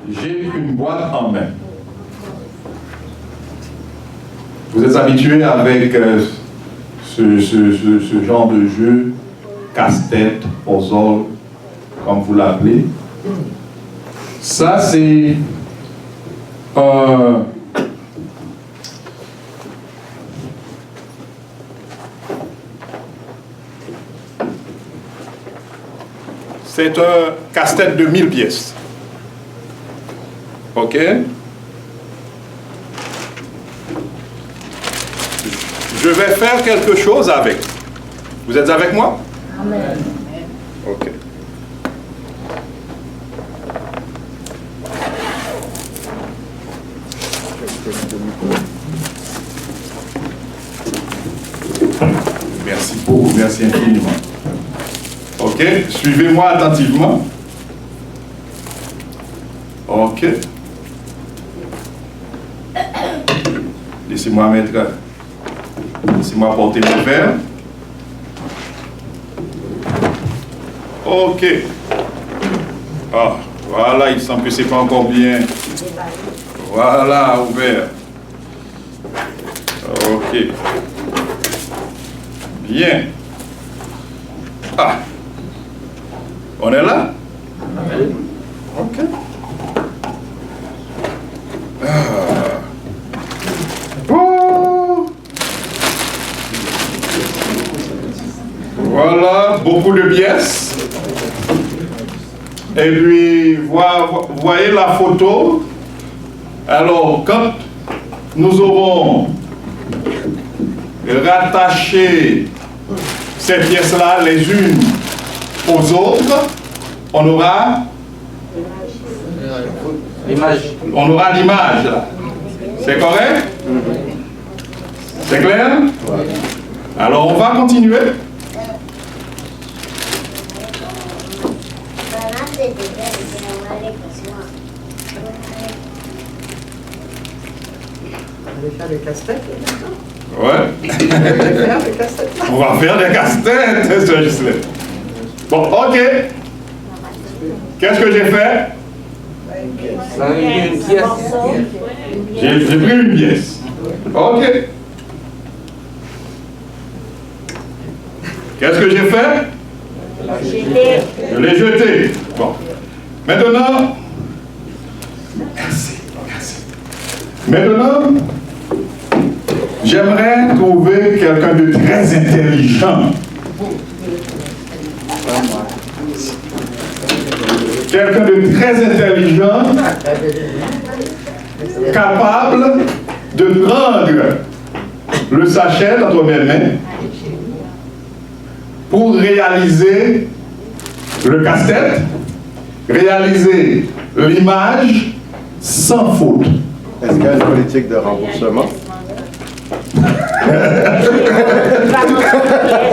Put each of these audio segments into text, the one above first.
j'ai une boîte en main. Vous êtes habitués avec ce genre de jeu, casse-tête, puzzle, comme vous l'appelez. Ça, c'est c'est un casse-tête de 1000 pièces. OK? Je vais faire quelque chose avec. Vous êtes avec moi? Amen. OK. Merci beaucoup, merci infiniment. OK, suivez-moi attentivement. OK. Laissez-moi porter le verre. OK. Ah, voilà, il semble que c'est pas encore bien. Voilà, ouvert. OK. Bien. Ah. On est là? OK. Ah. Oh. Voilà, beaucoup de pièces. Et puis, vous voyez la photo. Alors, quand nous aurons rattaché ces pièces-là les unes aux autres, on aura l'image. On aura l'image là. C'est correct? C'est clair? Alors, on va continuer. On va faire des casse-têtes. Ouais. On va faire des casse-têtes. On va faire des casse-têtes, Gislaine. Bon, OK. Qu'est-ce que j'ai fait? Une pièce. J'ai pris une pièce. OK. Qu'est-ce que j'ai fait? Je l'ai jeté. Bon. Maintenant, merci. Maintenant, j'aimerais trouver quelqu'un de très intelligent. Quelqu'un de très intelligent, capable de prendre le sachet dans mes mains pour réaliser le casse-tête, réaliser l'image sans faute. Est-ce qu'il y a une politique de remboursement?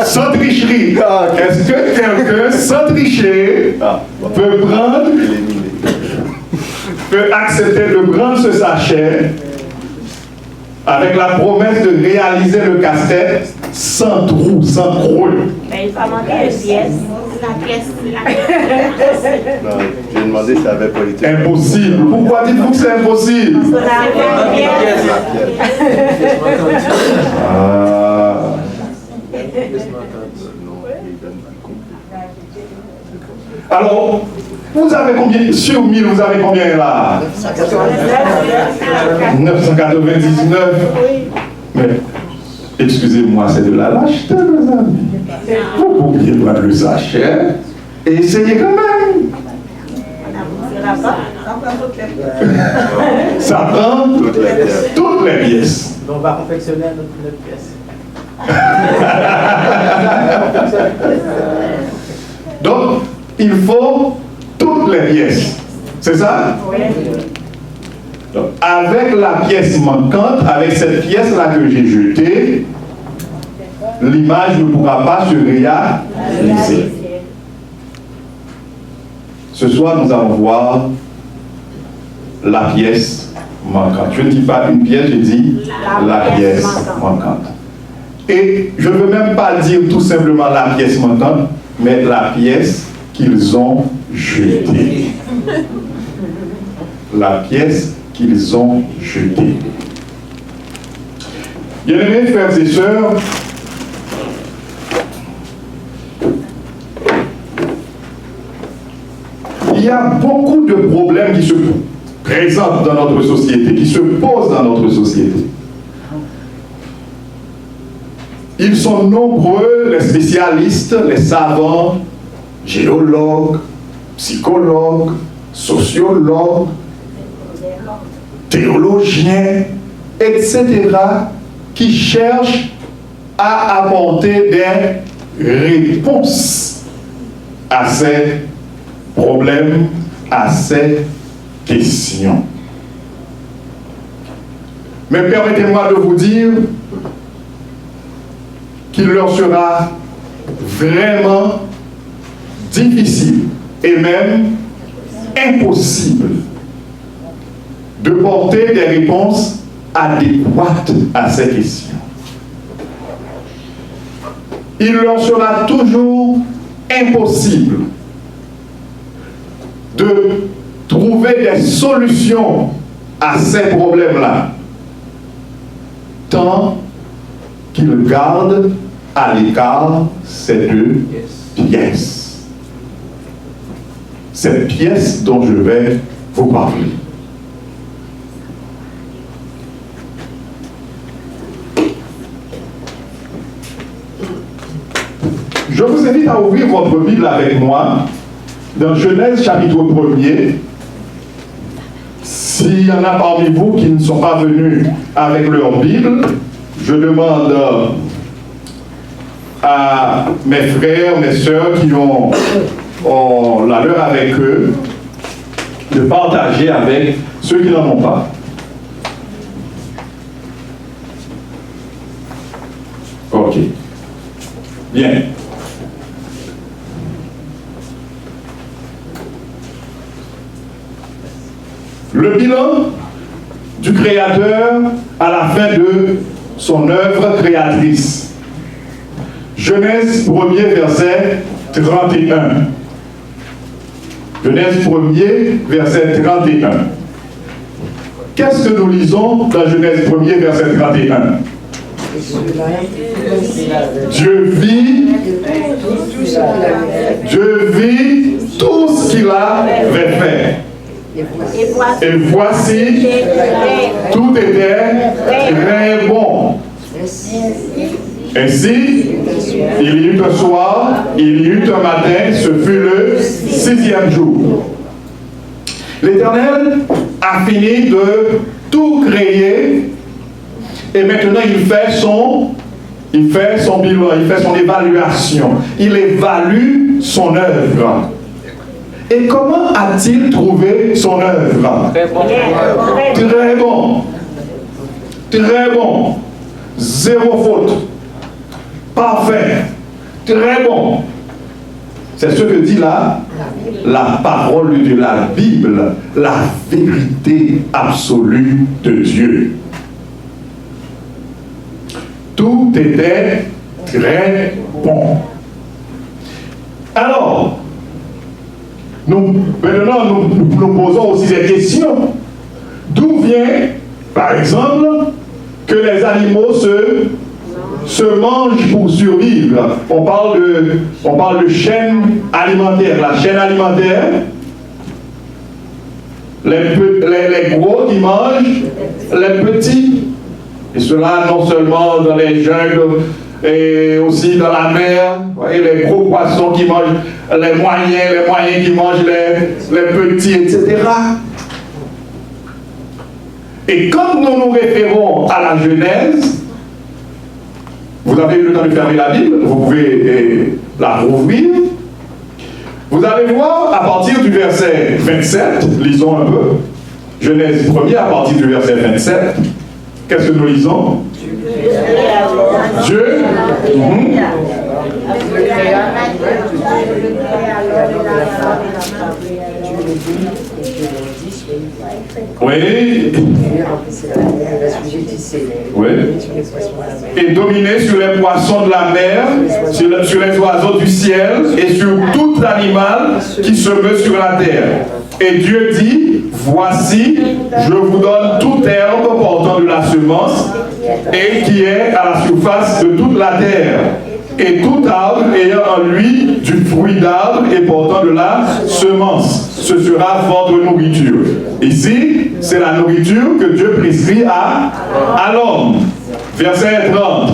Sans tricherie. Est-ce que quelqu'un, sans tricher, peut prendre, peut accepter de prendre ce sachet avec la promesse de réaliser le casse-tête sans trou, sans creux? Mais il va manquer une pièce. La pièce. Non, j'ai demandé s'il y avait politique. Impossible. Pourquoi dites-vous que c'est impossible? Ah. Alors, vous avez combien? Sur 1000, vous avez combien là? 999. Mais, excusez-moi, c'est de la lâcheté, mes amis. Vous pouviez prendre le sachet et essayer quand même. Ça prend toutes les pièces. On va confectionner notre pièce. Donc, il faut toutes les pièces. C'est ça? Oui. Donc, avec la pièce manquante, avec cette pièce-là que j'ai jetée, l'image ne pourra pas se réaliser. Ce soir, nous allons voir la pièce manquante. Je ne dis pas une pièce, je dis la pièce manquante. Et je ne veux même pas dire tout simplement la pièce manquante, mais la pièce qu'ils ont jetée. la pièce qu'ils ont jetée. Bien-aimés frères et sœurs, il y a beaucoup de problèmes qui se présentent dans notre société, qui se posent dans notre société. Ils sont nombreux, les spécialistes, les savants, géologues, psychologues, sociologues, théologiens, etc., qui cherchent à apporter des réponses à ces problèmes, à ces questions. Mais permettez-moi de vous dire qu'il leur sera vraiment difficile et même impossible de porter des réponses adéquates à ces questions. Il leur sera toujours impossible de trouver des solutions à ces problèmes-là, tant qu'ils gardent à l'écart ces deux pièces. Cette pièce dont je vais vous parler. Je vous invite à ouvrir votre Bible avec moi dans Genèse chapitre 1er. S'il y en a parmi vous qui ne sont pas venus avec leur Bible, je demande à mes frères, mes sœurs qui ont la leur avec eux, de partager avec ceux qui n'en ont pas. Ok. Bien. Le bilan du Créateur à la fin de son œuvre créatrice. Genèse 1er, verset 31. Genèse 1er, verset 31. Qu'est-ce que nous lisons dans Genèse 1er, verset 31? Dieu vit tout ce qu'il avait fait. Et voici, tout était très bon. Ainsi, il y eut un soir, il y eut un matin, ce fut le 6e jour. L'Éternel a fini de tout créer et maintenant il fait son bilan, il fait son évaluation. Il évalue son œuvre. Et comment a-t-il trouvé son œuvre? Très bon. Très bon. Très bon. Zéro faute. Parfait. Très bon. C'est ce que dit là la parole de la Bible, la vérité absolue de Dieu. Tout était très bon. Alors, maintenant, nous posons aussi des questions. D'où vient, par exemple, que les animaux se mangent pour survivre? On parle de chaîne alimentaire. La chaîne alimentaire, les gros qui mangent les petits. Et cela non seulement dans les jungles, et aussi dans la mer. Vous voyez, les gros poissons qui mangent les moyens qui mangent les petits, etc. Et quand nous nous référons à la Genèse, vous avez eu le temps de fermer la Bible, vous pouvez la rouvrir. Vous allez voir à partir du verset 27, lisons un peu. Genèse 1er à partir du verset 27. Qu'est-ce que nous lisons? Dieu. Oui. Oui. Et dominer sur les poissons de la mer, sur les oiseaux du ciel et sur tout animal qui se meut sur la terre. Et Dieu dit, voici, je vous donne toute herbe portant de la semence et qui est à la surface de toute la terre. Et tout arbre ayant en lui du fruit d'arbre et portant de la semence, ce sera votre nourriture. Ici, c'est la nourriture que Dieu prescrit à l'homme. Verset 30.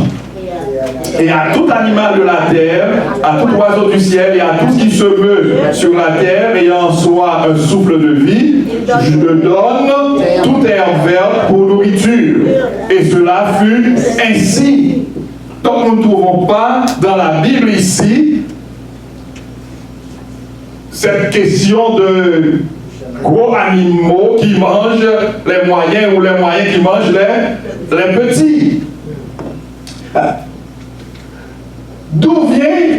Et à tout animal de la terre, à tout oiseau du ciel et à tout ce qui se meut sur la terre ayant en soi un souffle de vie, je donne toute herbe verte pour nourriture. Et cela fut ainsi. Donc nous ne trouvons pas dans la Bible ici cette question de gros animaux qui mangent les moyens ou les moyens qui mangent les petits. D'où vient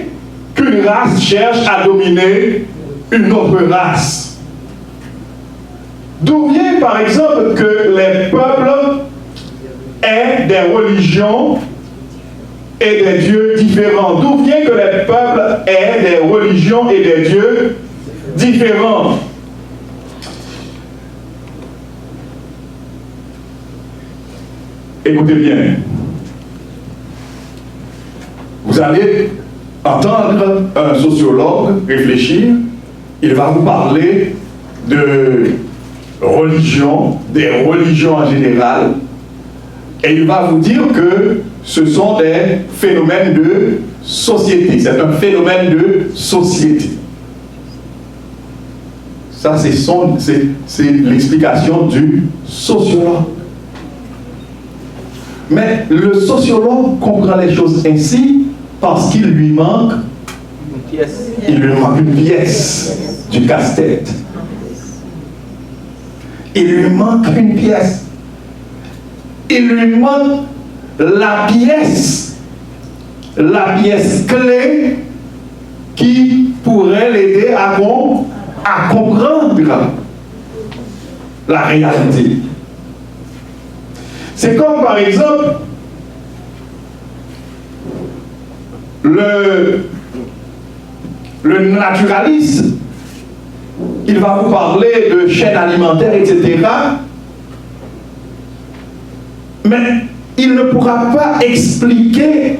qu'une race cherche à dominer une autre race? D'où vient par exemple que les peuples aient des religions et des dieux différents? D'où vient que les peuples aient des religions et des dieux différents? Écoutez bien. Vous allez entendre un sociologue réfléchir, il va vous parler de religion, des religions en général, et il va vous dire que ce sont des phénomènes de société. C'est un phénomène de société. Ça, c'est l'explication du sociologue. Mais le sociologue comprend les choses ainsi parce qu'il lui manque une pièce du casse-tête. Il lui manque une pièce. Il lui manque la pièce clé qui pourrait l'aider à comprendre la réalité. C'est comme par exemple le naturaliste, il va vous parler de chaînes alimentaires, etc. Mais il ne pourra pas expliquer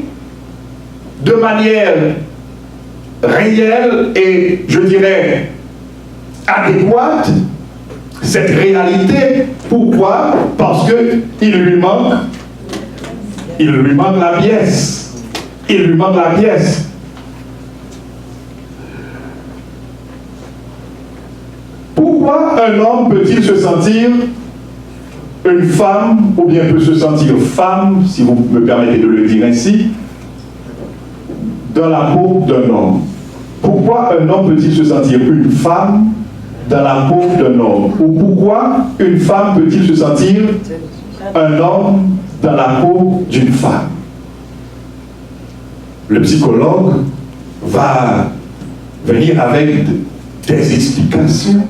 de manière réelle et, je dirais, adéquate cette réalité. Pourquoi? Parce qu'il lui manque la pièce. Il lui manque la pièce. Pourquoi un homme peut-il se sentir une femme, ou bien peut se sentir femme, si vous me permettez de le dire ainsi, dans la peau d'un homme? Pourquoi un homme peut-il se sentir une femme dans la peau d'un homme? Ou pourquoi une femme peut-il se sentir un homme dans la peau d'une femme? Le psychologue va venir avec des explications.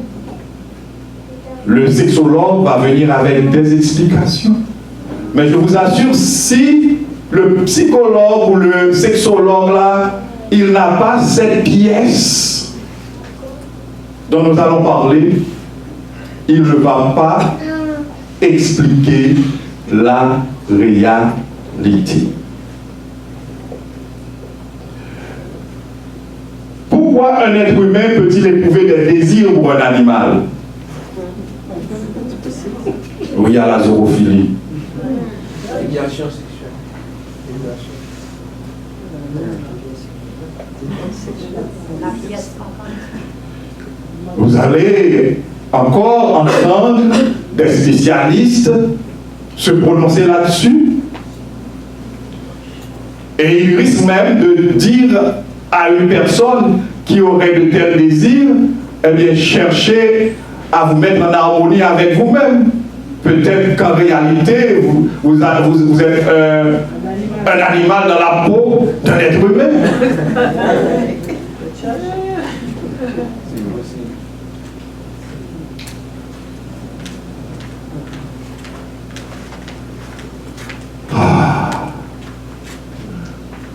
Le sexologue va venir avec des explications. Mais je vous assure, si le psychologue ou le sexologue là, il n'a pas cette pièce dont nous allons parler, il ne va pas expliquer la réalité. Pourquoi un être humain peut-il éprouver des désirs pour un animal? Oui, à la zoophilie. Filiation sexuelle. Vous allez encore entendre des spécialistes se prononcer là-dessus. Et ils risquent même de dire à une personne qui aurait de tels désirs, eh bien, cherchez à vous mettre en harmonie avec vous-même. Peut-être qu'en réalité, vous êtes un animal dans la peau d'un être humain.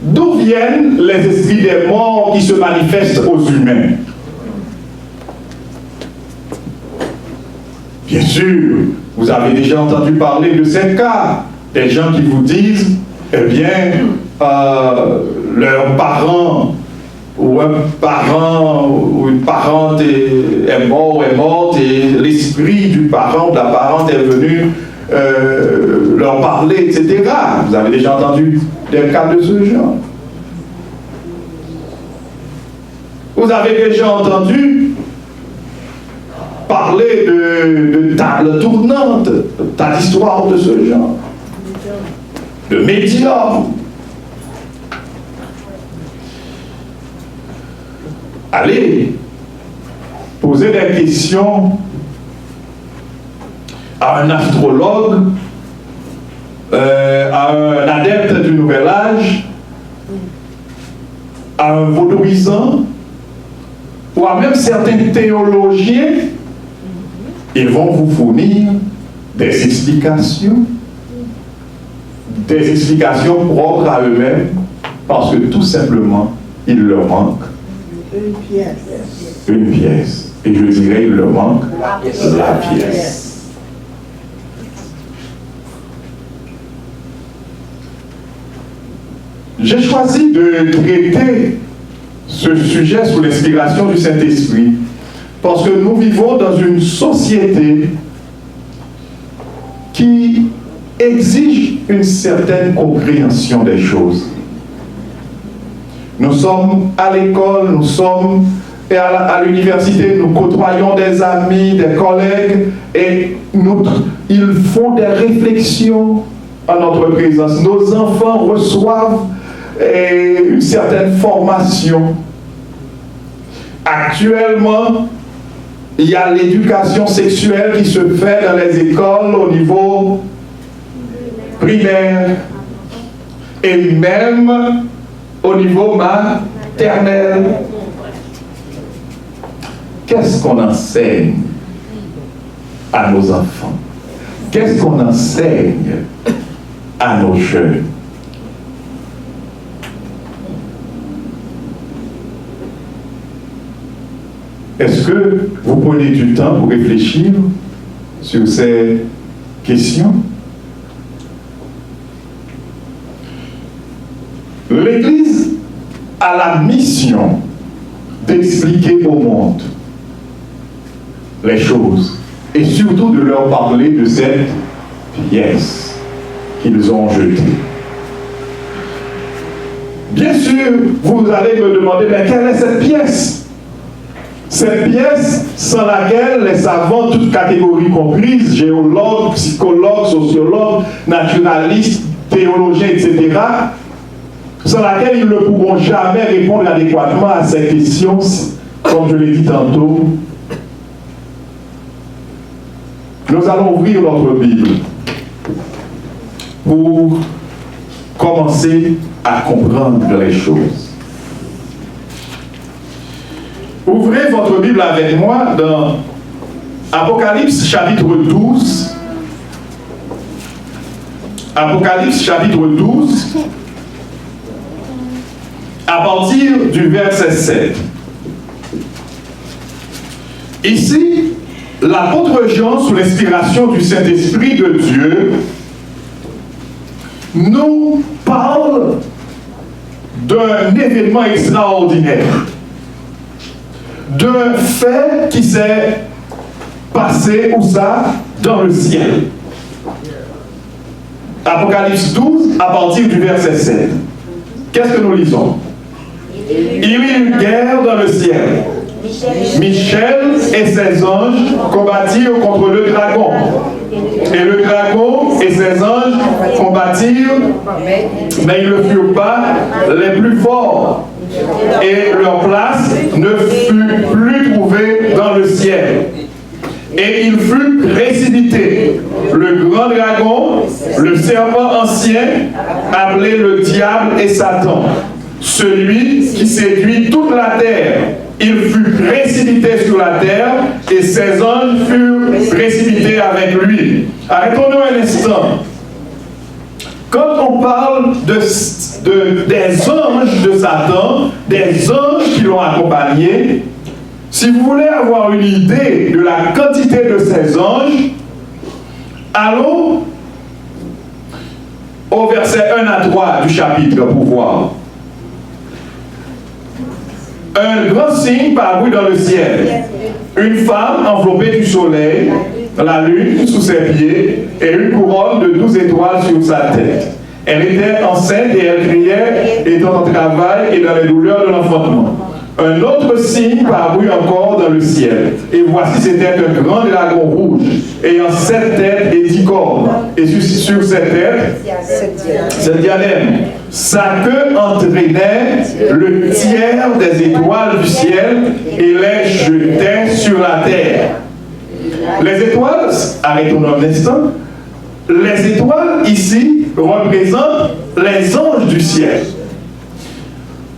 D'où viennent les esprits des morts qui se manifestent aux humains? Bien sûr, vous avez déjà entendu parler de ces cas, des gens qui vous disent, eh bien, leurs parents ou un parent ou une parente est mort, est morte, et l'esprit du parent, de la parente est venu leur parler, etc. Vous avez déjà entendu des cas de ce genre. Vous avez déjà entendu parler de tables tournantes, de tas d'histoires de ce genre, de médiums. Allez poser des questions à un astrologue, à un adepte du nouvel âge, à un vaudouisant, ou à même certains théologiens. Ils vont vous fournir des explications propres à eux-mêmes, parce que tout simplement, il leur manque Une pièce. une pièce. Et je dirais, il leur manque la pièce. J'ai choisi de traiter ce sujet sous l'inspiration du Saint-Esprit, parce que nous vivons dans une société qui exige une certaine compréhension des choses. Nous sommes à l'école, nous sommes à l'université, nous côtoyons des amis, des collègues, et ils font des réflexions en notre présence. Nos enfants reçoivent une certaine formation. Actuellement, il y a l'éducation sexuelle qui se fait dans les écoles au niveau primaire et même au niveau maternel. Qu'est-ce qu'on enseigne à nos enfants? Qu'est-ce qu'on enseigne à nos jeunes? Est-ce que vous prenez du temps pour réfléchir sur ces questions? L'Église a la mission d'expliquer au monde les choses et surtout de leur parler de cette pièce qu'ils ont jetée. Bien sûr, vous allez me demander, mais quelle est cette pièce? Cette pièce sans laquelle les savants, toutes catégories comprises, géologues, psychologues, sociologues, naturalistes, théologiens, etc., sans laquelle ils ne pourront jamais répondre adéquatement à ces questions, comme je l'ai dit tantôt. Nous allons ouvrir notre Bible pour commencer à comprendre les choses. Ouvrez votre Bible avec moi dans Apocalypse chapitre 12. Apocalypse chapitre 12, à partir du verset 7. Ici, l'apôtre Jean, sous l'inspiration du Saint-Esprit de Dieu, nous parle d'un événement extraordinaire, d'un fait qui s'est passé où ça? Dans le ciel. Apocalypse 12, à partir du verset 7. Qu'est-ce que nous lisons? Il y eut une guerre dans le ciel. Michel et ses anges combattirent contre le dragon. Et le dragon et ses anges combattirent, mais ils ne furent pas les plus forts. Et leur place ne fut plus trouvée dans le ciel. Et il fut précipité, le grand dragon, le serpent ancien, appelé le diable et Satan, celui qui séduit toute la terre. Il fut précipité sur la terre et ses anges furent précipités avec lui. Arrêtons-nous un instant. Quand on parle des anges de Satan, des anges qui l'ont accompagné, Si vous voulez avoir une idée de la quantité de ces anges, allons au verset 1 à 3 du chapitre pour voir. Un grand signe parut dans le ciel. Une femme enveloppée du soleil, la lune sous ses pieds et une couronne de 12 étoiles sur sa tête. Elle était enceinte et elle criait, étant en travail et dans les douleurs de l'enfantement. Un autre signe parut encore dans le ciel. Et voici, c'était un grand dragon rouge, ayant 7 têtes et 10 cornes. Et sur cette tête, ce diadème. Sa queue entraînait le tiers des étoiles du ciel et les jetait sur la terre. Les étoiles, arrêtons un instant, les étoiles ici représentent les anges du ciel.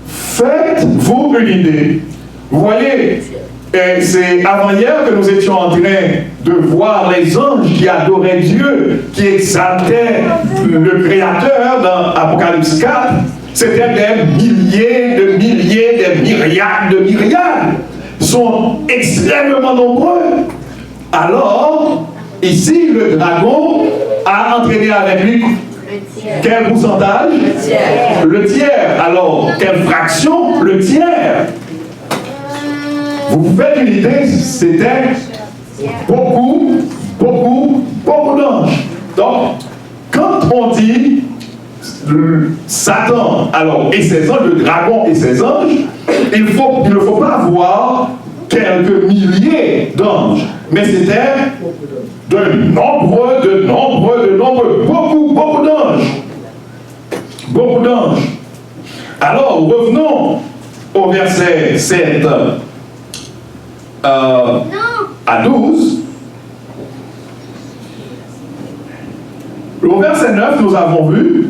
Faites-vous une idée. Vous voyez, c'est avant-hier que nous étions en train de voir les anges qui adoraient Dieu, qui exaltaient le Créateur dans Apocalypse 4. C'était des milliers, des myriades de myriades. Ils sont extrêmement nombreux. Alors, ici, le dragon a entraîné avec lui quel pourcentage? Le tiers. Alors, quelle fraction? Le tiers. Vous vous faites une idée, c'était beaucoup d'anges. Donc, quand on dit Satan, alors, et ses anges, le dragon et ses anges, il ne faut pas voir quelques milliers d'anges, mais c'était de nombreux, beaucoup d'anges. Beaucoup d'anges. Alors, revenons au verset 7 à 12. Au verset 9, nous avons vu,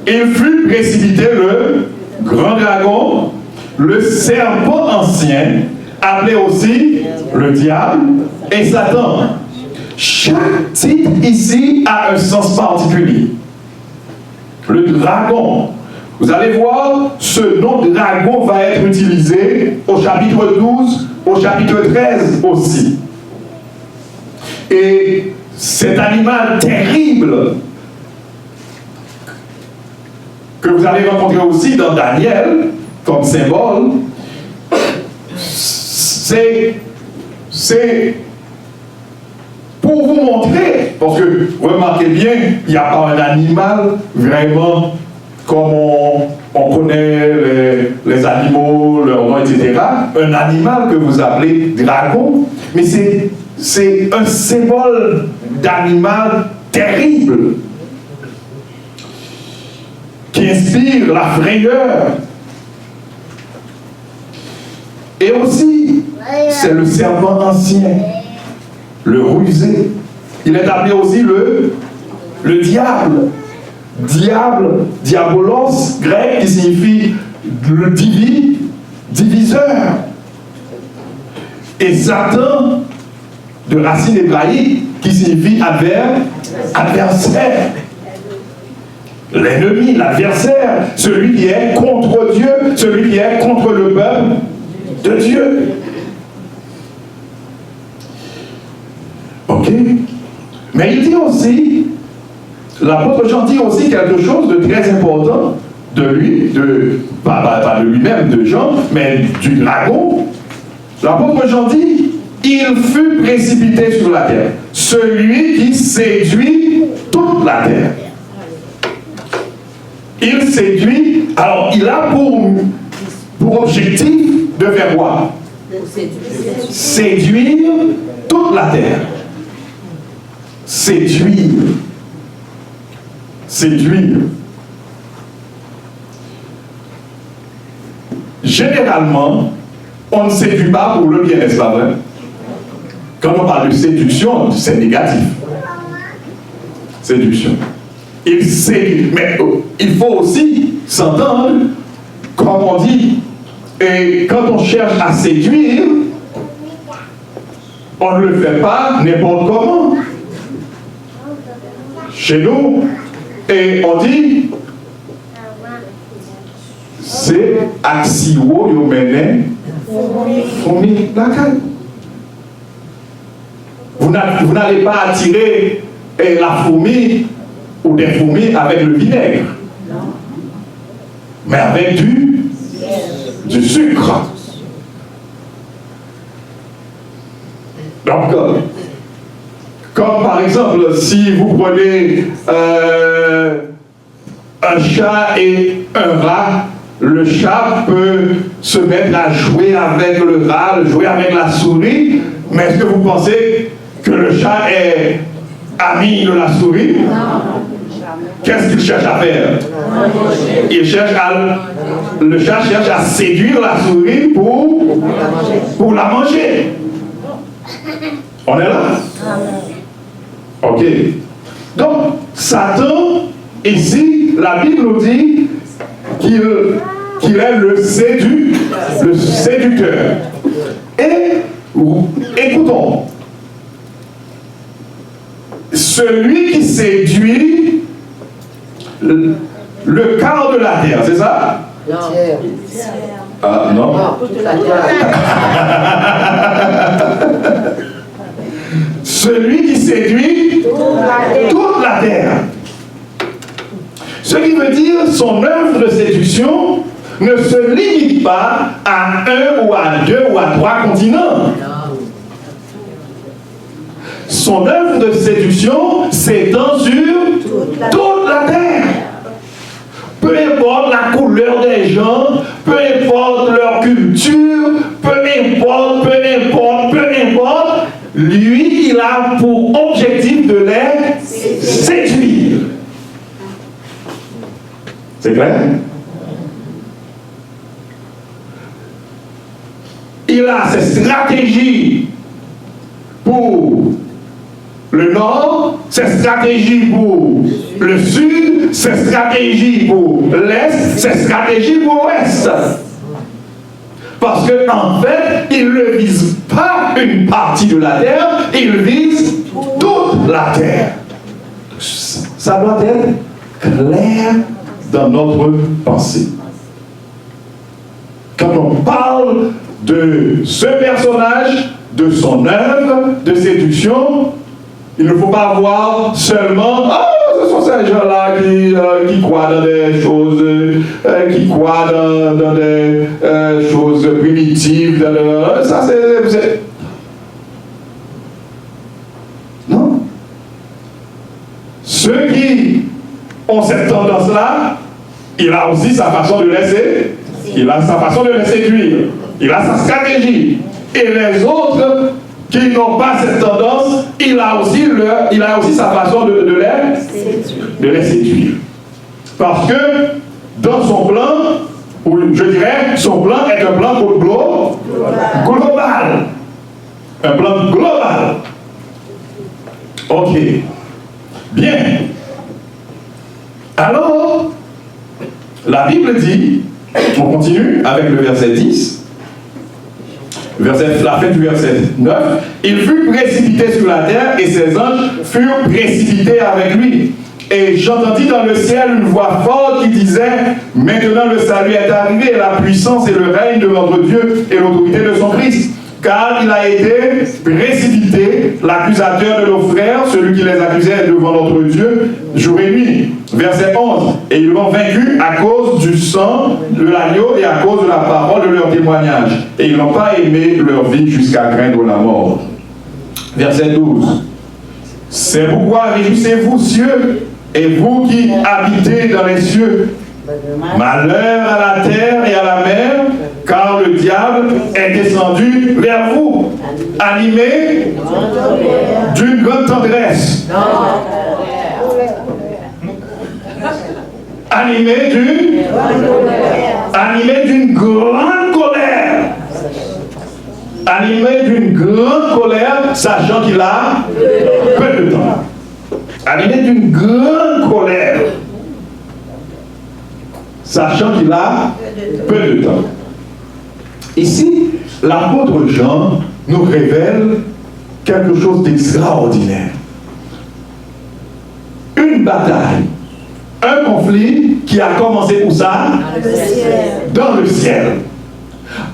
il fut précipité le grand dragon, le serpent ancien, appelé aussi le diable et Satan. Chaque titre ici a un sens particulier. Le dragon. Vous allez voir, ce nom dragon va être utilisé au chapitre 12, au chapitre 13 aussi. Et cet animal terrible que vous allez rencontrer aussi dans Daniel, comme symbole, c'est pour vous montrer, parce que remarquez bien, il n'y a pas un animal vraiment comme on connaît les animaux, leurs noms, etc. Un animal que vous appelez dragon, mais c'est un symbole d'animal terrible qui inspire la frayeur. Et aussi, c'est le serpent ancien, le rusé. Il est appelé aussi le diable. Diable, diabolos, grec, qui signifie le diviseur. Et Satan, de racine hébraïque, qui signifie adversaire. L'ennemi, l'adversaire, celui qui est contre Dieu, celui qui est contre le peuple de Dieu. Ok? Mais il dit aussi, l'apôtre Jean dit aussi quelque chose de très important de lui, pas de lui-même, de Jean, mais du dragon. L'apôtre Jean dit, il fut précipité sur la terre, celui qui séduit toute la terre. Il séduit, alors il a pour objectif de faire quoi? Séduire toute la terre. Séduire. Généralement, on ne séduit pas pour le bien, n'est-ce pas vrai? Quand on parle de séduction, c'est négatif. Séduction. Il séduit, mais il faut aussi s'entendre, comme on dit, et quand on cherche à séduire, on ne le fait pas n'importe comment. Chez nous, et on dit, c'est Axio Yomene Fourmis, la caille. Vous n'allez pas attirer la fourmi ou des fourmis avec le vinaigre, mais avec du sucre. Donc, comme par exemple, si vous prenez un chat et un rat, le chat peut se mettre à jouer avec le rat, jouer avec la souris, mais est-ce que vous pensez que le chat est ami de la souris? Qu'est-ce qu'il cherche à faire? Le chat cherche à séduire la souris pour la manger. On est là? Ok. Donc, Satan, ici, la Bible nous dit qu'il est le séducteur. Et, écoutons, celui qui séduit le quart de la terre, c'est ça? Non. Ah, non? Toute la terre. Celui qui séduit toute la terre. Ce qui veut dire son œuvre de séduction ne se limite pas à un ou à deux ou à trois continents. Son œuvre de séduction s'étend sur toute la terre. Peu importe la couleur des gens, peu importe leur culture, peu importe, lui, il a pour objectif de les séduire. C'est clair? Il a ses stratégies pour le nord, ses stratégies pour le sud, ses stratégies pour l'est, ses stratégies pour l'ouest. Parce qu'en fait, il ne vise pas une partie de la terre, il vise toute la terre. Ça doit être clair dans notre pensée. Quand on parle de ce personnage, de son œuvre de séduction, il ne faut pas voir seulement ce sont ces gens-là qui croient dans des choses, qui croient dans des choses primitives. Ça, c'est... Non. Ceux qui ont cette tendance-là, il a aussi sa façon de laisser. Il a sa façon de les séduire. Il a sa stratégie. Et les autres qui n'ont pas cette tendance, il a aussi sa façon de les séduire. Parce que dans son plan, ou je dirais, son plan est un plan global. Un plan global. Ok. Bien. Alors, la Bible dit, on continue avec le verset 10, la fin du verset 9, il fut précipité sur la terre et ses anges furent précipités avec lui. Et j'entendis dans le ciel une voix forte qui disait, maintenant le salut est arrivé, la puissance et le règne de notre Dieu et l'autorité de son Christ. Car il a été précipité, l'accusateur de nos frères, celui qui les accusait devant notre Dieu, jour et nuit. Verset 11. Et ils l'ont vaincu à cause du sang de l'agneau et à cause de la parole de leur témoignage. Et ils n'ont pas aimé leur vie jusqu'à craindre la mort. Verset 12. C'est pourquoi réjouissez-vous, cieux, et vous qui habitez dans les cieux. Malheur à la terre et à la mer, car le diable est descendu vers vous, animé d'une grande tendresse. Animé d'une grande colère. Animé d'une grande colère, sachant qu'il a peu de temps. Animé d'une grande colère, sachant qu'il a peu de temps. Ici, l'apôtre Jean nous révèle quelque chose d'extraordinaire. Une bataille, un conflit qui a commencé où ça? Dans le ciel.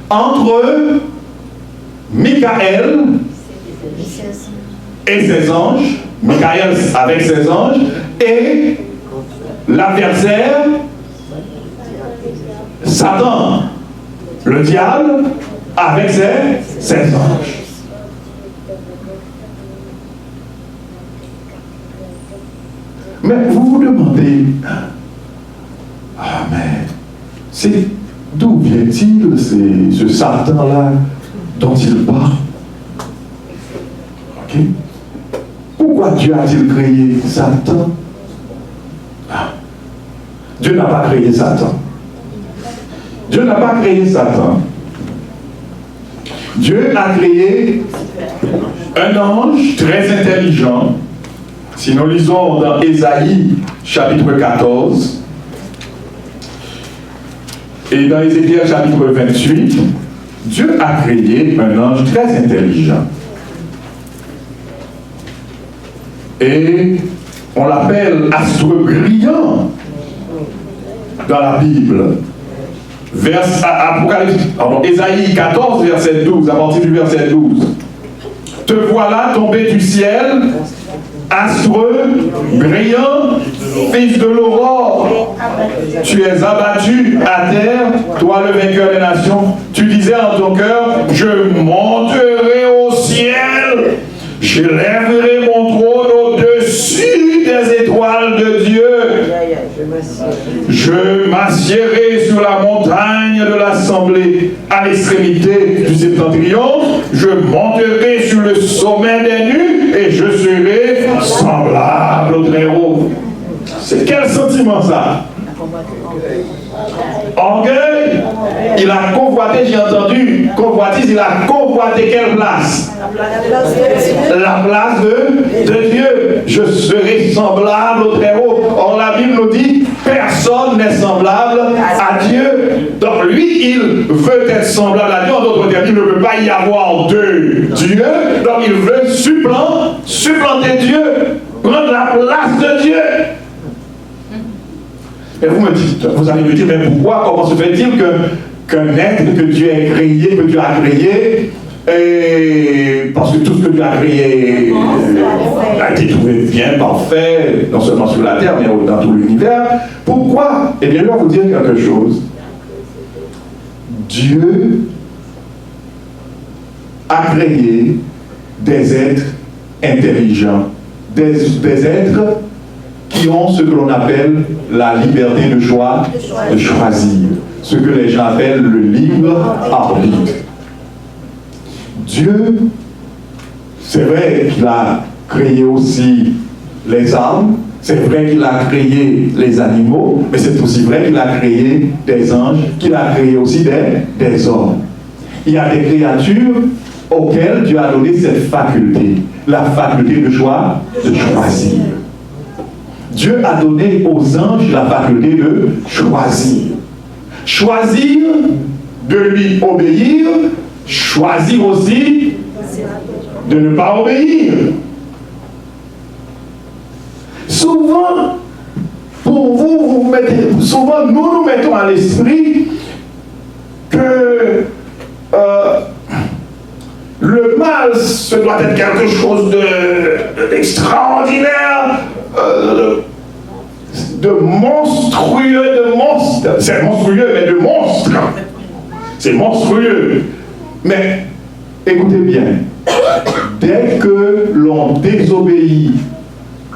entre Michael et ses anges, Michael avec ses anges, et l'adversaire, Satan, le diable, avec ses anges. Mais vous vous demandez, ah mais, c'est d'où vient-il ce Satan-là dont il parle? Ok? Pourquoi Dieu a-t-il créé Satan? Ah. Dieu n'a pas créé Satan. Dieu n'a pas créé Satan. Dieu a créé un ange très intelligent. Si nous lisons dans Ésaïe, chapitre 14, et dans Ézéchiel, chapitre 28, Dieu a créé un ange très intelligent. Et on l'appelle astre brillant dans la Bible. Ésaïe 14, verset 12, à partir du verset 12. Te voilà tombé du ciel, astre brillant, fils de l'aurore. Tu es abattu à terre, toi le vainqueur des nations. Tu disais en ton cœur, je monterai au ciel, je lèverai mon trône au-dessus des étoiles de Dieu. Je m'assiérai sur la montagne de l'assemblée à l'extrémité du septentrion. Je monterai sur le sommet des nues et je serai semblable au Très-Haut. C'est quel sentiment ça? Orgueil. Il a convoité, j'ai entendu, convoitise, il a convoité quelle place? La place de Dieu. Je serai semblable au Très-Haut. Or la Bible nous dit, personne n'est semblable à Dieu. Donc lui, il veut être semblable à Dieu. En d'autres termes, il ne veut pas y avoir deux dieux. Donc il veut supplanter Dieu, prendre la place de Dieu. Et vous me dites, vous allez me dire, mais pourquoi, comment se fait-il qu'un être que Dieu a créé, et parce que tout ce que Dieu a créé a été trouvé bien, parfait, non seulement sur la terre, mais dans tout l'univers. Pourquoi? Eh bien, je vais vous dire quelque chose. Dieu a créé des êtres intelligents, des êtres qui ont ce que l'on appelle la liberté de choix, de choisir. Ce que les gens appellent le libre arbitre. Dieu, c'est vrai qu'il a créé aussi les arbres, c'est vrai qu'il a créé les animaux, mais c'est aussi vrai qu'il a créé des anges, qu'il a créé aussi des hommes. Il y a des créatures auxquelles Dieu a donné cette faculté, la faculté de choix, de choisir. Dieu a donné aux anges la faculté de choisir. Choisir de lui obéir, choisir aussi de ne pas obéir. Souvent, pour vous mettez, souvent nous mettons à l'esprit que le mal, ce doit être quelque chose d'extraordinaire, de monstrueux, de monstre. C'est monstrueux, mais de monstre. C'est monstrueux. Mais, écoutez bien, dès que l'on désobéit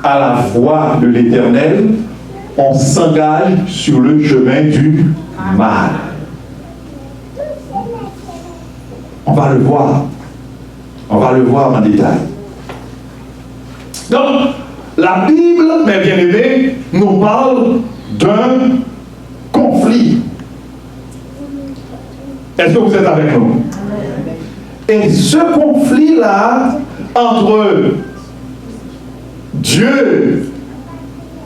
à la voix de l'Éternel, on s'engage sur le chemin du mal. On va le voir. On va le voir en détail. Donc, la Bible, mes bien-aimés, nous parle d'un conflit. Est-ce que vous êtes avec nous? Et ce conflit-là, entre Dieu,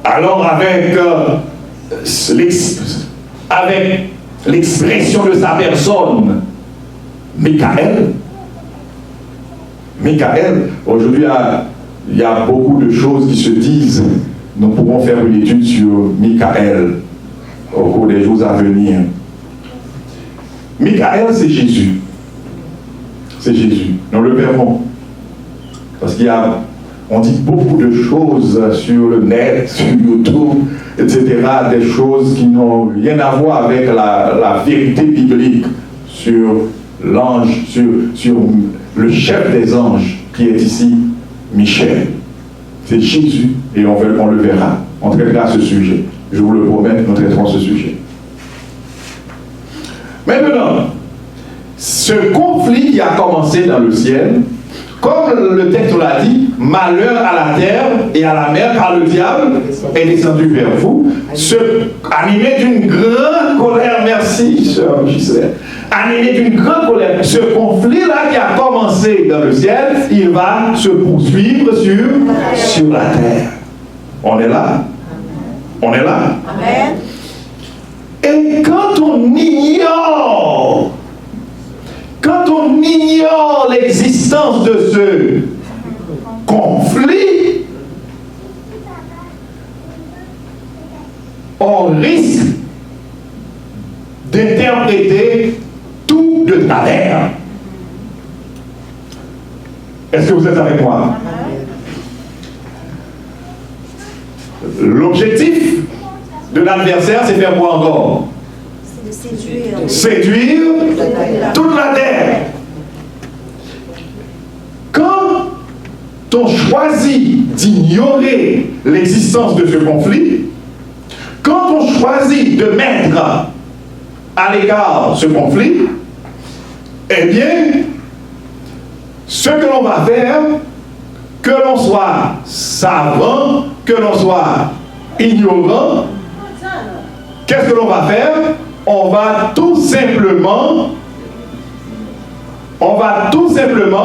alors avec l'expression de sa personne, Michael, aujourd'hui il y a beaucoup de choses qui se disent. Nous pourrons faire une étude sur Michael au cours des jours à venir. Michael, c'est Jésus. C'est Jésus. Nous le verrons. Parce on dit beaucoup de choses sur le net, sur YouTube, etc. Des choses qui n'ont rien à voir avec la vérité biblique sur l'ange, sur le chef des anges qui est ici, Michel. C'est Jésus et on le verra. On traitera ce sujet. Je vous le promets, nous traiterons ce sujet. Maintenant, ce conflit qui a commencé dans le ciel, comme le texte l'a dit, malheur à la terre et à la mer, car le diable est descendu vers vous, animé d'une grande colère, merci, sœur Gisèle, animé d'une grande colère. Ce conflit-là qui a commencé dans le ciel, il va se poursuivre sur la terre. On est là? On est là? Amen. Et quand on ignore l'existence de ce conflit, on risque d'interpréter tout de travers. Est-ce que vous êtes avec moi? L'objectif de l'adversaire, c'est faire quoi encore? Séduire toute la terre. Quand on choisit d'ignorer l'existence de ce conflit, quand on choisit de mettre à l'écart ce conflit, eh bien, ce que l'on va faire, que l'on soit savant, que l'on soit ignorant, qu'est-ce que l'on va faire? On va tout simplement,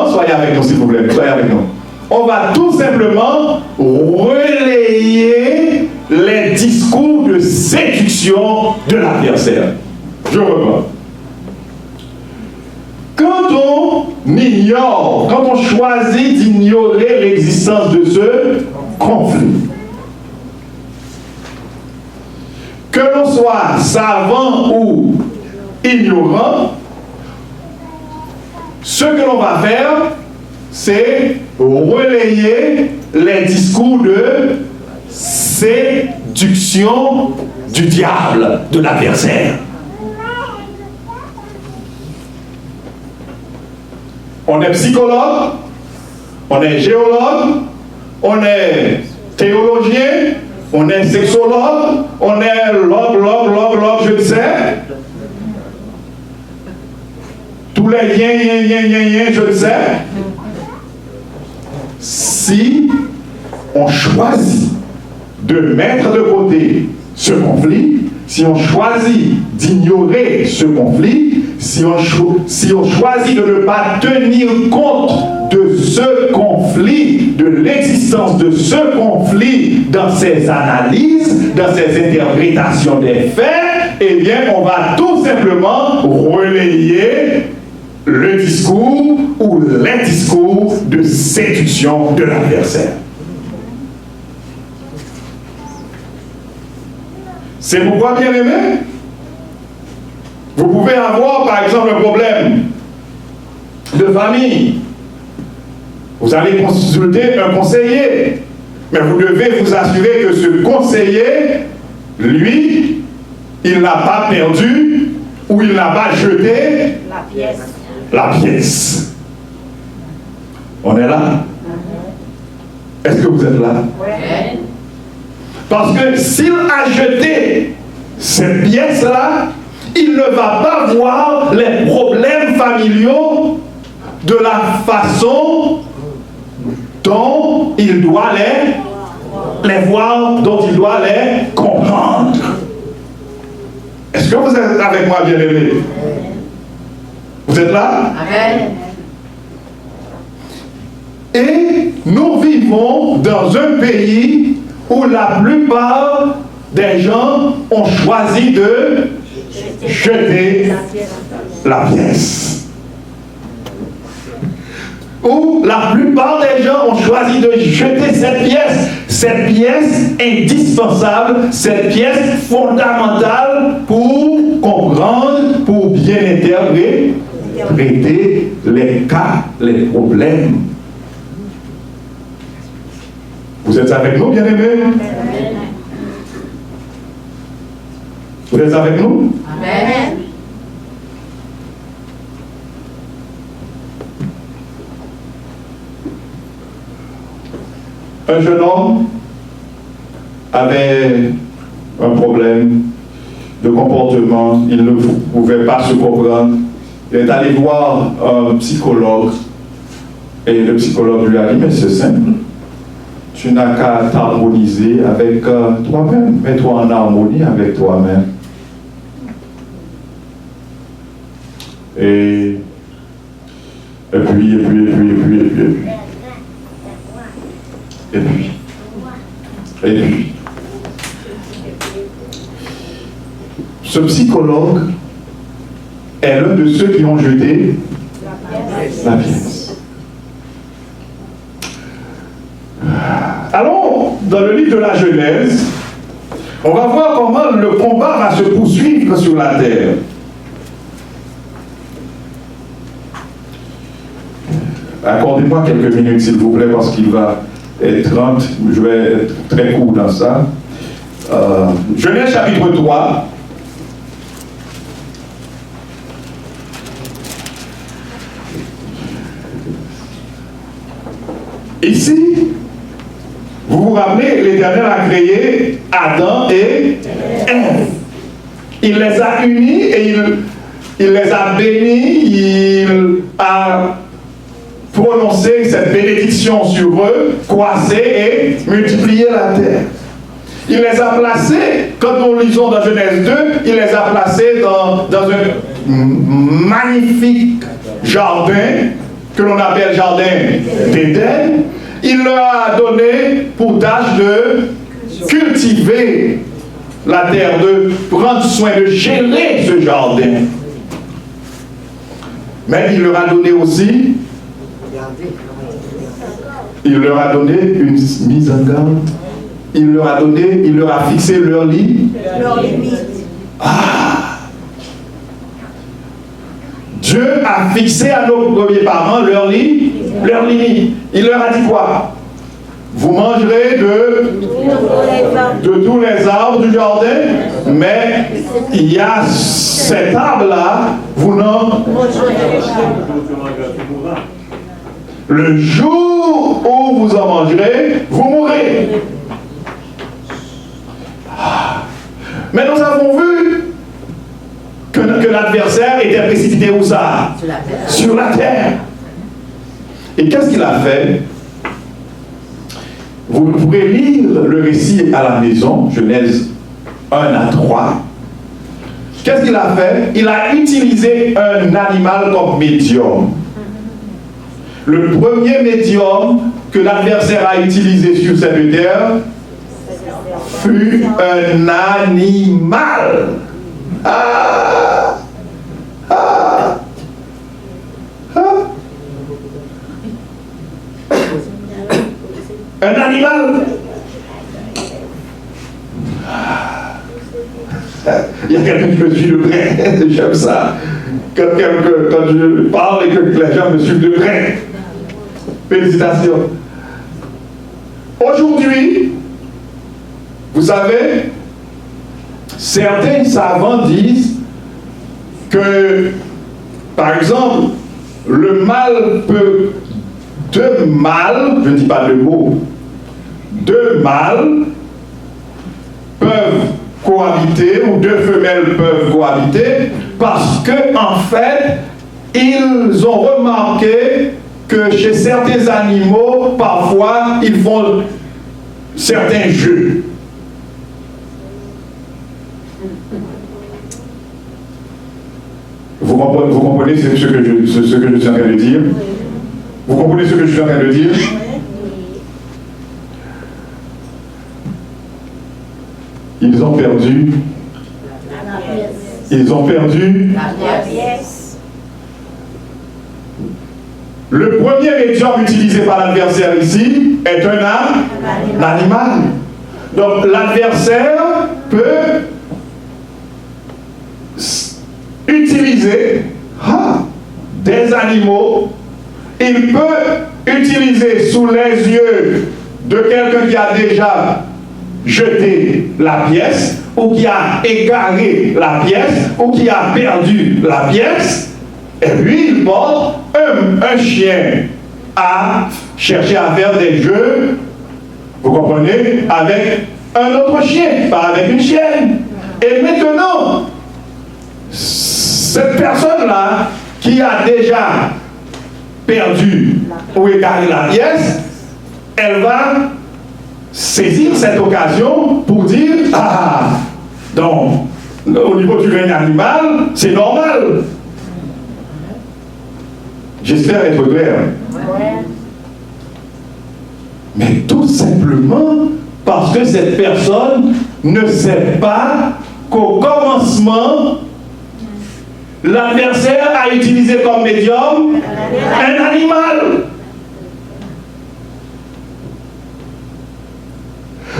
soyez avec nous s'il vous plaît, soyez avec nous. On va tout simplement relayer les discours de séduction de l'adversaire. Je reprends. Quand on choisit d'ignorer l'existence de ce conflit, que l'on soit savant ou ignorant, ce que l'on va faire, c'est relayer les discours de séduction du diable, de l'adversaire. On est psychologue, on est géologue, on est théologien, on est sexologue, on est log, je ne sais. Tous les yin, je ne sais. Si on choisit de mettre de côté ce conflit, si on choisit d'ignorer ce conflit, si on choisit de ne pas tenir compte de ce conflit, de l'existence de ce conflit dans ses analyses, dans ses interprétations des faits, eh bien, on va tout simplement relayer le discours ou les discours de séduction de l'adversaire. C'est pourquoi, bien aimé, vous pouvez avoir, par exemple, un problème de famille. Vous allez consulter un conseiller, mais vous devez vous assurer que ce conseiller, lui, il n'a pas perdu ou il n'a pas jeté la pièce. On est là? Est-ce que vous êtes là? Oui. Parce que s'il a jeté cette pièce-là, il ne va pas voir les problèmes familiaux de la façon dont il doit les voir, dont il doit les comprendre. Est-ce que vous êtes avec moi, bien-aimés? Vous êtes là? Amen. Et nous vivons dans un pays où la plupart des gens ont choisi de jeter la pièce. Où la plupart des gens ont choisi de jeter cette pièce indispensable, cette pièce fondamentale pour comprendre, pour pour bien interpréter les cas, les problèmes. Vous êtes avec nous, bien-aimés? Vous êtes avec nous? Amen. Un jeune homme avait un problème de comportement, il ne pouvait pas se comprendre. Il est allé voir un psychologue et le psychologue lui a dit, mais c'est simple, tu n'as qu'à t'harmoniser avec toi-même, mets-toi en harmonie avec toi-même. Et puis. Ce psychologue est l'un de ceux qui ont jeté la pièce. Allons dans le livre de la Genèse. On va voir comment le combat va se poursuivre sur la terre. Accordez-moi quelques minutes, s'il vous plaît, parce qu'il va être 30. Je vais être très court dans ça. Genèse chapitre 3. Ici, vous vous rappelez, l'Éternel a créé Adam et Ève. Il les a unis et il les a bénis, il a prononcé cette bénédiction sur eux, croissez et multipliez la terre. Il les a placés, quand nous lisons dans Genèse 2, il les a placés dans un magnifique jardin que l'on appelle jardin d'Éden. Il leur a donné pour tâche de cultiver la terre, de prendre soin, de gérer ce jardin. Mais il leur a donné aussi, il leur a donné une mise en garde. Il leur a fixé leur lit. Dieu a fixé à nos premiers parents leur lit, leur limite. Il leur a dit quoi? Vous mangerez de tous les arbres du jardin, mais il y a cet arbre-là, vous n'en mangerez pas. Le jour où vous en mangerez, vous mourrez. Mais nous avons vu que l'adversaire était précipité où ça? Sur la terre. Et qu'est-ce qu'il a fait? Vous pourrez lire le récit à la maison, Genèse 1 à 3. Qu'est-ce qu'il a fait? Il a utilisé un animal comme médium. Le premier médium que l'adversaire a utilisé sur cette terre fut un animal. Un animal. Il y a quelqu'un qui me suit de près. J'aime ça. Quand je parle et que les gens me suivent de près. Félicitations. Aujourd'hui, vous savez, certains savants disent que, par exemple, le mâle peut, deux mâles, je ne dis pas le mot, deux mâles peuvent cohabiter, ou deux femelles peuvent cohabiter, parce que, en fait, ils ont remarqué que chez certains animaux, parfois, ils font certains jeux. Vous comprenez ce que je suis en train de dire? Vous comprenez ce que je suis en train de dire? Ils ont perdu. Ils ont perdu. Le premier médium utilisé par l'adversaire ici est un animal. Donc l'adversaire peut utiliser utiliser des animaux, il peut utiliser sous les yeux de quelqu'un qui a déjà jeté la pièce, ou qui a égaré la pièce, ou qui a perdu la pièce, et puis il porte un chien à chercher à faire des jeux, vous comprenez, avec un autre chien, pas avec une chienne. Et maintenant, cette personne-là qui a déjà perdu ou égaré la pièce, elle va saisir cette occasion pour dire, donc, au niveau du règne animal, c'est normal. J'espère être clair. Mais tout simplement parce que cette personne ne sait pas qu'au commencement, l'adversaire a utilisé comme médium un animal.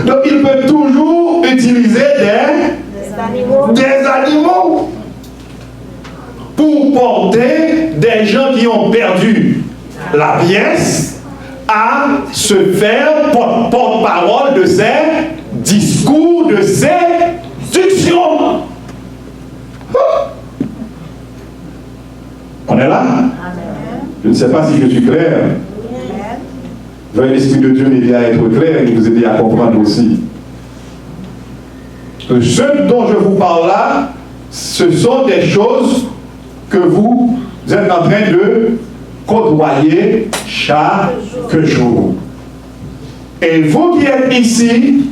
Donc il peut toujours utiliser des animaux pour porter des gens qui ont perdu la pièce à se faire porte-parole de ses discours, de ses séduction. On est là? Je ne sais pas si je suis clair. Veuillez l'Esprit de Dieu m'aider à être clair et vous aider à comprendre aussi. Ce dont je vous parle là, ce sont des choses que vous êtes en train de côtoyer chaque jour. Et vous qui êtes ici,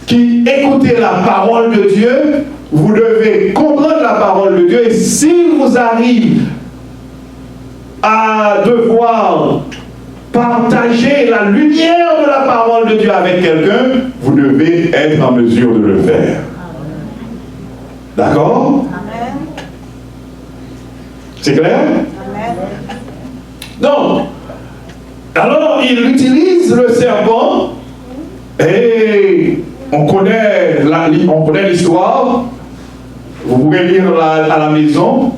qui écoutez la parole de Dieu, vous devez comprendre la parole de Dieu. Et s'il vous arrive à devoir partager la lumière de la parole de Dieu avec quelqu'un, vous devez être en mesure de le faire. D'accord? C'est clair? Donc, alors il utilise le serpent et on connaît l'histoire. Vous pouvez lire à la maison.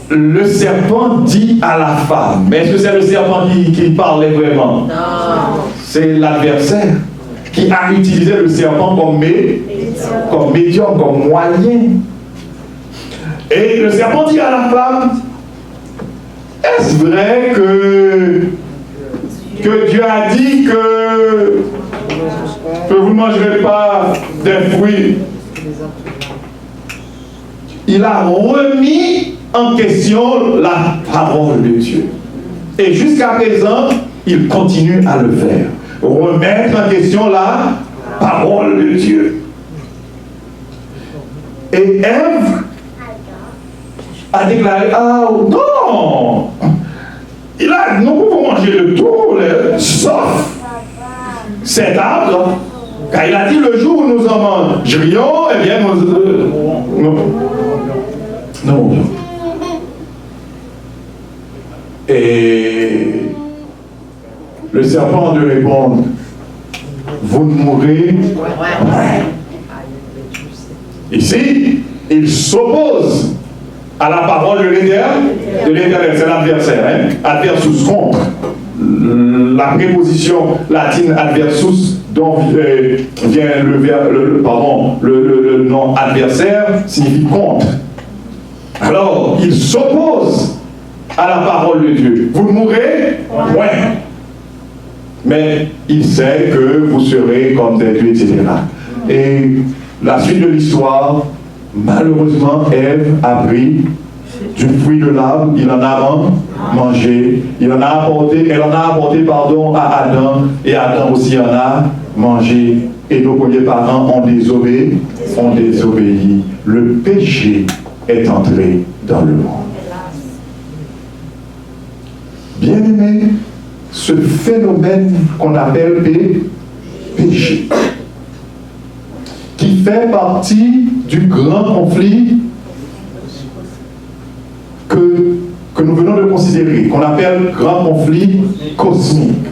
Le serpent dit à la femme. Mais est-ce que c'est le serpent qui parlait vraiment? Non. C'est l'adversaire qui a utilisé le serpent comme médium, comme moyen. Et le serpent dit à la femme, est-ce vrai que Dieu a dit que vous ne mangerez pas des fruits? Il a remis en question la parole de Dieu. Et jusqu'à présent, il continue à le faire. Remettre en question la parole de Dieu. Et Ève a déclaré, non, nous pouvons manger de tout, sauf cet arbre, car il a dit le jour où nous en mangerions, eh bien non. Et le serpent de répondre, vous ne mourrez pas. Ici, il s'oppose à la parole de l'Éternel, c'est l'adversaire, adversus contre. La préposition latine adversus dont vient le nom adversaire signifie contre. Alors, il s'oppose à la parole de Dieu. Vous ne mourrez point. Mais il sait que vous serez comme des dieux, etc. Et la suite de l'histoire, malheureusement, Ève a pris du fruit de l'arbre, il en a mangé, elle en a apporté à Adam, et Adam aussi en a mangé. Et nos premiers parents ont désobéi. Le péché est entré dans le monde. Bien-aimé, ce phénomène qu'on appelle péché, qui fait partie du grand conflit que nous venons de considérer, qu'on appelle grand conflit cosmique.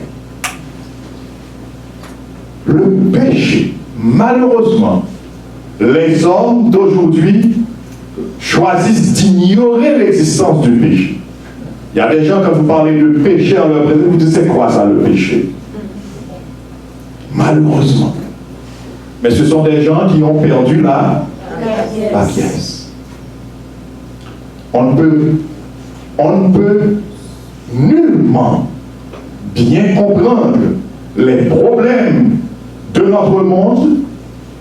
Le péché, malheureusement, les hommes d'aujourd'hui choisissent d'ignorer l'existence du péché. Il y a des gens, quand vous parlez de péché en leur présence, vous dites c'est quoi ça le péché? Malheureusement. Mais ce sont des gens qui ont perdu la pièce. On ne peut nullement bien comprendre les problèmes de notre monde.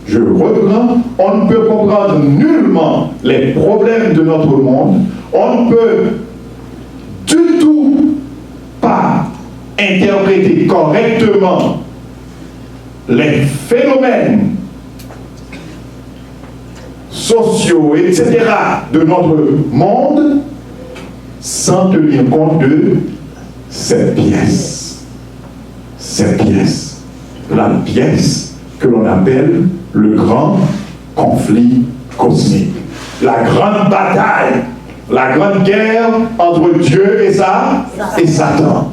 Je reprends, on ne peut comprendre nullement les problèmes de notre monde. On ne peut du tout pas interpréter correctement les phénomènes sociaux, etc. de notre monde sans tenir compte de cette pièce. Cette pièce. La pièce que l'on appelle le grand conflit cosmique. La grande bataille, la grande guerre entre Dieu et Satan.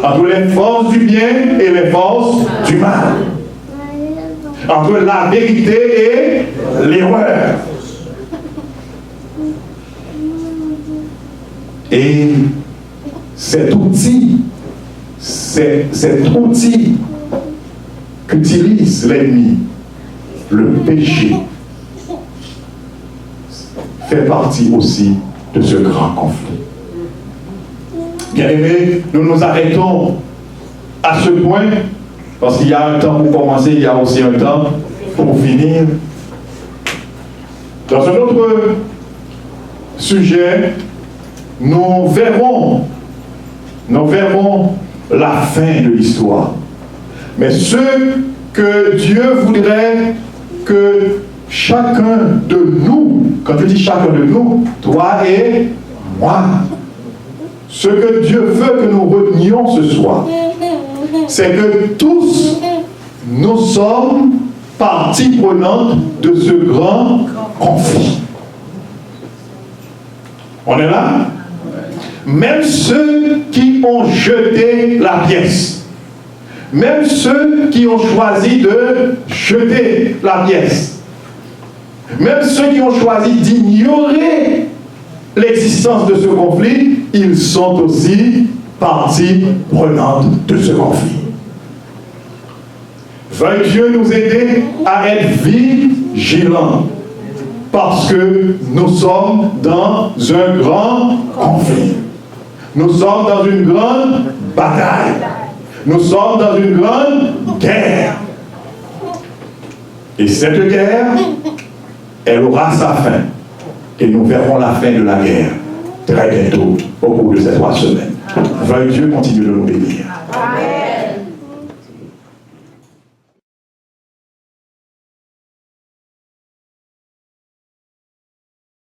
Entre les forces du bien et les forces du mal. Entre la vérité et l'erreur. Et cet outil qu'utilise l'ennemi, le péché, fait partie aussi de ce grand conflit. Bien-aimés, nous nous arrêtons à ce point, parce qu'il y a un temps pour commencer, il y a aussi un temps pour finir. Dans un autre sujet, nous verrons la fin de l'histoire. Mais ce que Dieu voudrait que chacun de nous, quand je dis chacun de nous, toi et moi, ce que Dieu veut que nous retenions ce soir, c'est que tous nous sommes partie prenante de ce grand conflit. On est là? Même ceux qui ont jeté la pièce, même ceux qui ont choisi de jeter la pièce, même ceux qui ont choisi d'ignorer l'existence de ce conflit, ils sont aussi partie prenante de ce conflit. Veuille Dieu nous aider à être vigilants, parce que nous sommes dans un grand conflit. Nous sommes dans une grande bataille. Nous sommes dans une grande guerre. Et cette guerre, elle aura sa fin. Et nous verrons la fin de la guerre très bientôt, au cours de ces 3 semaines. Veuille Dieu continue de nous bénir. Amen.